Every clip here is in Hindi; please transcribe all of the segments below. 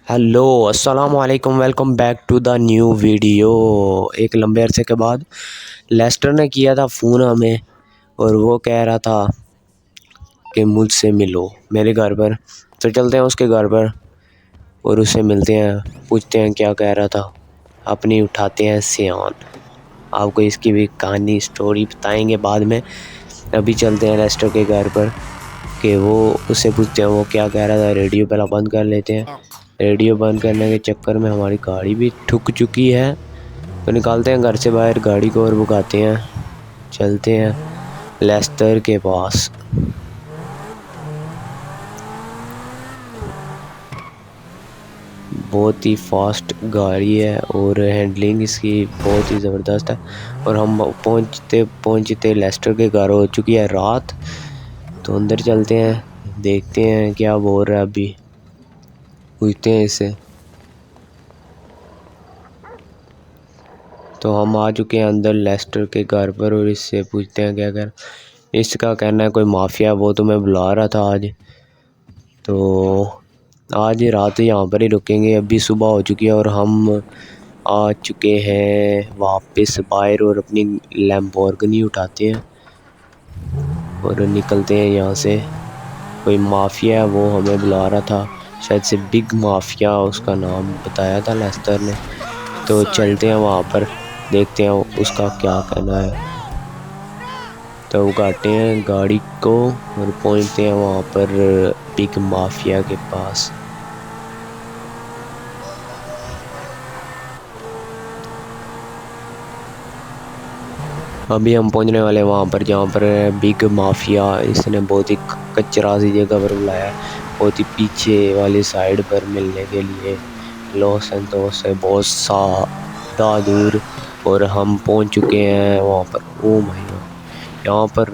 हेलो अस्सलाम वालेकुम, welcome back to the new video. एक लंबे अरसे के बाद लेस्टर ने किया था फ़ोन हमें और वो कह रहा था कि मुझसे मिलो मेरे घर पर। तो चलते हैं उसके घर पर और उससे मिलते हैं, पूछते हैं क्या कह रहा था, अपनी उठाते हैं सियान। आपको इसकी भी कहानी स्टोरी बताएंगे बाद में। अभी चलते हैं लेस्टर के घर पर कि वो उससे पूछते हैं वो क्या कह रहा था। रेडियो पहला बंद कर लेते हैं। रेडियो बंद करने के चक्कर में हमारी गाड़ी भी ठुक चुकी है, तो निकालते हैं घर से बाहर गाड़ी को और भगाते हैं। चलते हैं लेस्टर के पास। बहुत ही फास्ट गाड़ी है और हैंडलिंग इसकी बहुत ही ज़बरदस्त है। और हम पहुंचते पहुंचते लेस्टर के घर हो चुकी है रात। तो अंदर चलते हैं, देखते हैं क्या बोल रहा है। अभी पूछते हैं इससे। तो हम आ चुके हैं अंदर लेस्टर के घर पर और इससे पूछते हैं क्या कर। इसका कहना है कोई माफिया, वो तुम्हें बुला रहा था आज। तो आज रात यहाँ पर ही रुकेंगे। अभी सुबह हो चुकी है और हम आ चुके हैं वापस बाहर और अपनी लैम्बोर्गिनी उठाते हैं और निकलते हैं यहाँ से। कोई माफिया है वो हमें बुला रहा था, शायद से बिग माफिया उसका नाम बताया था लेस्टर ने। तो चलते हैं वहाँ पर, देखते हैं उसका क्या कहना है। तो उगाते हैं गाड़ी को और पहुँचते हैं वहाँ पर बिग माफिया के पास। अभी हम पहुँचने वाले हैं वहाँ पर जहाँ पर बिग माफिया। इसने बहुत ही कचरा सी जगह पर बुलाया है, बहुत ही पीछे वाली साइड पर मिलने के लिए। लॉस एंटोस से बहुत सा दूर और हम पहुँच चुके हैं वहाँ पर। ओ माय गॉड, यहाँ पर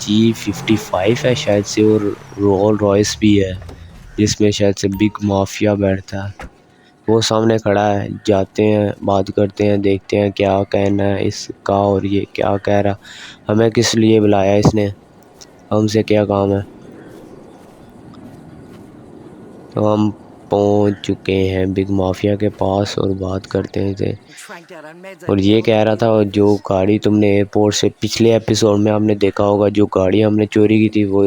G55 है शायद से और रोल रॉयस भी है जिसमें शायद से बिग माफिया बैठता है। वो सामने खड़ा है, जाते हैं बात करते हैं, देखते हैं क्या कहना है इसका और ये क्या कह रहा, हमें किस लिए बुलाया इसने, हमसे क्या काम है। तो हम पहुंच चुके हैं बिग माफिया के पास और बात करते हैं इसे। और ये कह रहा था जो गाड़ी तुमने एयरपोर्ट से पिछले एपिसोड में आपने देखा होगा, जो गाड़ी हमने चोरी की थी वो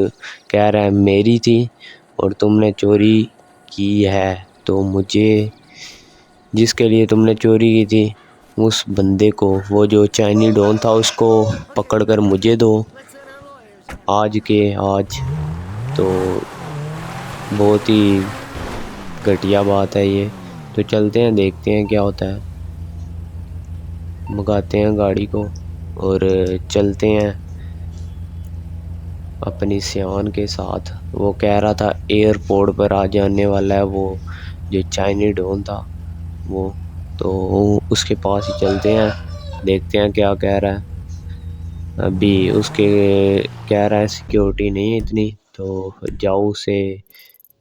कह रहा है मेरी थी और तुमने चोरी की है। तो मुझे, जिसके लिए तुमने चोरी की थी, उस बंदे को, वो जो चाइनी डॉन था, उसको पकड़कर मुझे दो आज के आज। तो बहुत ही घटिया बात है ये। तो चलते हैं देखते हैं क्या होता है। भगाते हैं गाड़ी को और चलते हैं अपनी सियान के साथ। वो कह रहा था एयरपोर्ट पर आ जाने वाला है वो जो चाइनी डॉन था वो। तो उसके पास ही चलते हैं, देखते हैं क्या कह रहा है। अभी उसके कह रहा है सिक्योरिटी नहीं है इतनी, तो जाओ उसे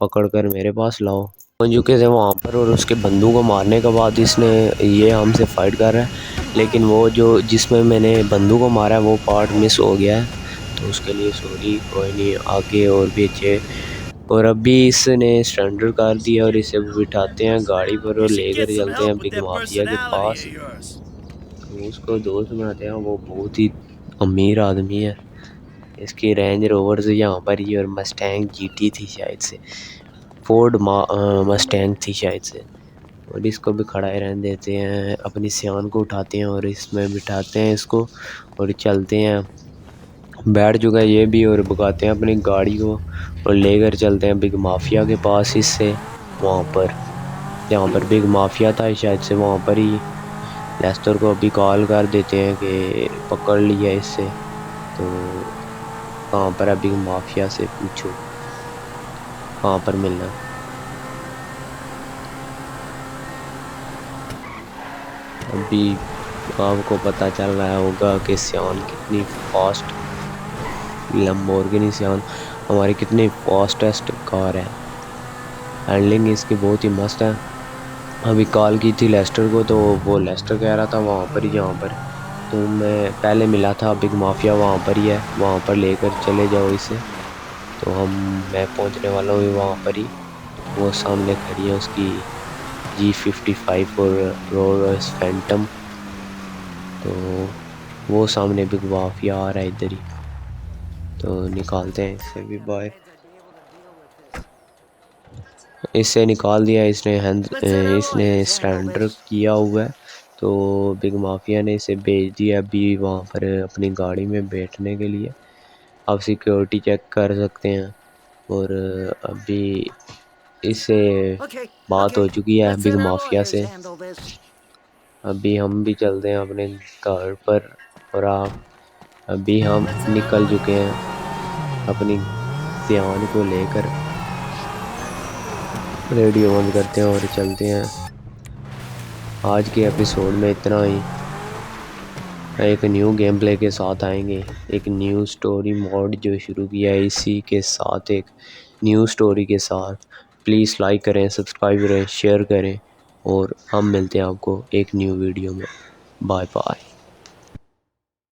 पकड़ कर मेरे पास लाओ। पहुंच चुके थे वहाँ पर और उसके बंदूक को मारने के बाद इसने, ये हमसे फाइट कर रहा है, लेकिन वो जो जिसमें मैंने बंदूक को मारा है वो पार्ट मिस हो गया है। तो उसके लिए सॉरी, कोई नहीं, आगे और भी अच्छे। और अभी इसने सरेंडर कर दिया और इसे बिठाते हैं गाड़ी पर और लेकर चलते हैं बिग माफिया के पास। तो उसको दोस्त बनाते हैं, वो बहुत ही अमीर आदमी है। इसकी रेंज रोवर से यहाँ पर ही और मस्टैंग जीटी थी शायद से, फोर्ड मस्टैंग थी शायद से। और इसको भी खड़ा ही रहने देते हैं, अपनी सियान को उठाते हैं और इसमें बिठाते हैं इसको और चलते हैं। बैठ चुका है ये भी और भगाते हैं अपनी गाड़ी को और लेकर चलते हैं बिग माफिया के पास इससे। वहाँ पर जहाँ पर बिग माफिया था शायद से, वहाँ पर ही लेस्टर को अभी कॉल कर देते हैं कि पकड़ लिया इससे। तो कहाँ पर है बिग माफिया से पूछो कहाँ पर मिलना। अभी आपको पता चल रहा होगा कि सियान कितनी फास्ट, लैम्बोर्गिनी सियान हमारी कितनी फास्टेस्ट कार है। हैंडलिंग इसकी बहुत ही मस्त है। अभी कॉल की थी लेस्टर को, तो वो लेस्टर कह रहा था वहाँ पर ही जहाँ पर तो मैं पहले मिला था बिग माफिया, वहाँ पर ही है, वहाँ पर लेकर चले जाओ इसे। तो मैं पहुँचने वाला हूँ वहाँ पर ही। वो सामने खड़ी है उसकी G55 और रोल्स रॉयस फैंटम। तो वो सामने बिग माफिया आ रहा है इधर ही, तो निकालते हैं इससे भी बाहर। इससे निकाल दिया इसने, इसने सरेंडर किया हुआ है। तो बिग माफिया ने इसे भेज दिया अभी वहाँ पर अपनी गाड़ी में बैठने के लिए। आप सिक्योरिटी चेक कर सकते हैं। और अभी इससे बात हो चुकी है बिग माफिया से। अभी हम भी चलते हैं अपने घर पर। और अभी हम निकल चुके हैं अपनी ध्यान को लेकर। रेडियो बंद करते हैं और चलते हैं। आज के एपिसोड में इतना ही। एक न्यू गेम प्ले के साथ आएंगे, एक न्यू स्टोरी मोड जो शुरू किया है इसी के साथ, एक न्यू स्टोरी के साथ। प्लीज़ लाइक करें, सब्सक्राइब करें, शेयर करें और हम मिलते हैं आपको एक न्यू वीडियो में। Bye bye.